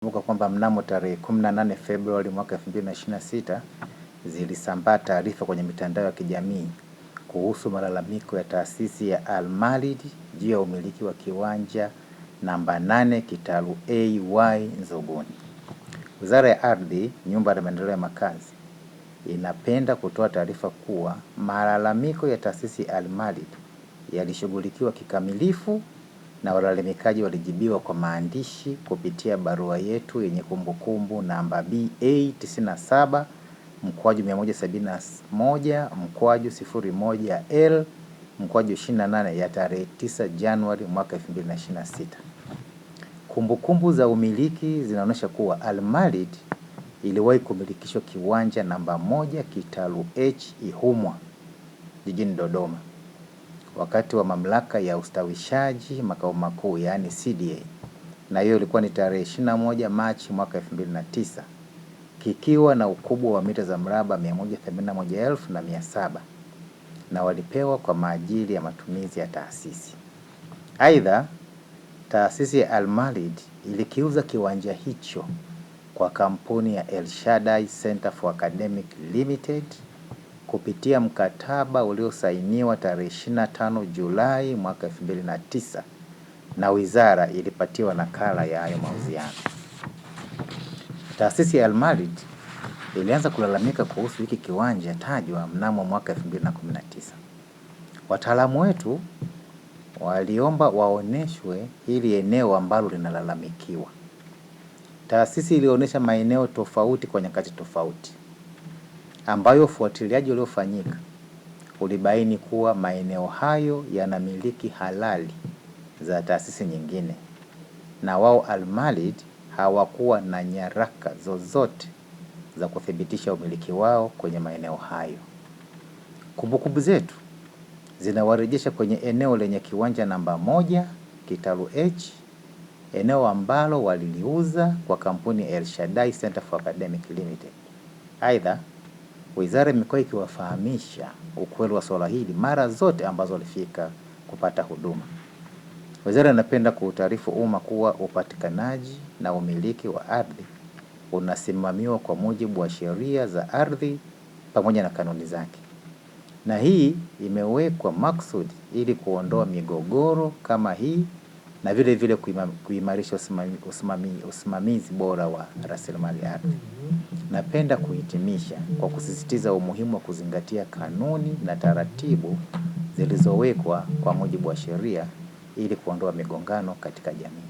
Kumbuka kwamba mnamo tarehe 18 Februari mwaka 2026 zilisambaa taarifa kwenye mitandao ya kijamii kuhusu malalamiko ya taasisi ya Al-Malid juu ya umiliki wa kiwanja namba 8 kitalu AY Nzoguni. Wizara ya Ardhi, Nyumba na Maendeleo ya Makazi inapenda kutoa taarifa kuwa malalamiko ya taasisi Al-Malid yalishughulikiwa kikamilifu na walalamikaji walijibiwa kwa maandishi kupitia barua yetu yenye kumbukumbu namba BA-97/01/01L/28 ya tarehe 9 Januari mwaka 2026. Kumbukumbu za umiliki zinaonyesha kuwa Al-Malid iliwahi kumilikishwa kiwanja namba 1 kitalu H Ihumwa jijini Dodoma wakati wa mamlaka ya ustawishaji makao makuu yaani CDA, na hiyo ilikuwa ni tarehe 21 Machi mwaka 2009 kikiwa na ukubwa wa mita za mraba 181,700 na walipewa kwa maajili ya matumizi ya taasisi. Aidha, taasisi ya Al-Malid ilikiuza kiwanja hicho kwa kampuni ya El Shaddai Center for Academic Limited kupitia mkataba uliosainiwa tarehe 25 Julai mwaka 2009 na wizara ilipatiwa nakala ya hayo mauziano. Taasisi ya Al-Malid ilianza kulalamika kuhusu hiki kiwanja tajwa mnamo mwaka 2019. Wataalamu wetu waliomba waoneshwe hili eneo ambalo linalalamikiwa. Taasisi ilionyesha maeneo tofauti kwa nyakati tofauti, ambayo ufuatiliaji uliofanyika ulibaini kuwa maeneo hayo yanamiliki halali za taasisi nyingine, na wao Al-Malid hawakuwa na nyaraka zozote za kuthibitisha umiliki wao kwenye maeneo hayo. Kumbukumbu zetu zinawarejesha kwenye eneo lenye kiwanja namba 1 kitalu H, eneo ambalo waliliuza kwa kampuni El Shaddai Center for Academic Limited. Aidha, wizara imekuwa ikiwafahamisha ukweli wa swala hili mara zote ambazo walifika kupata huduma. Wizara inapenda kuutaarifu umma kuwa upatikanaji na umiliki wa ardhi unasimamiwa kwa mujibu wa sheria za ardhi pamoja na kanuni zake, na hii imewekwa maksudi ili kuondoa migogoro kama hii na vile vile kuimarisha usimamizi bora wa rasilimali ardhi. Napenda kuhitimisha kwa kusisitiza umuhimu wa kuzingatia kanuni na taratibu zilizowekwa kwa mujibu wa sheria ili kuondoa migongano katika jamii.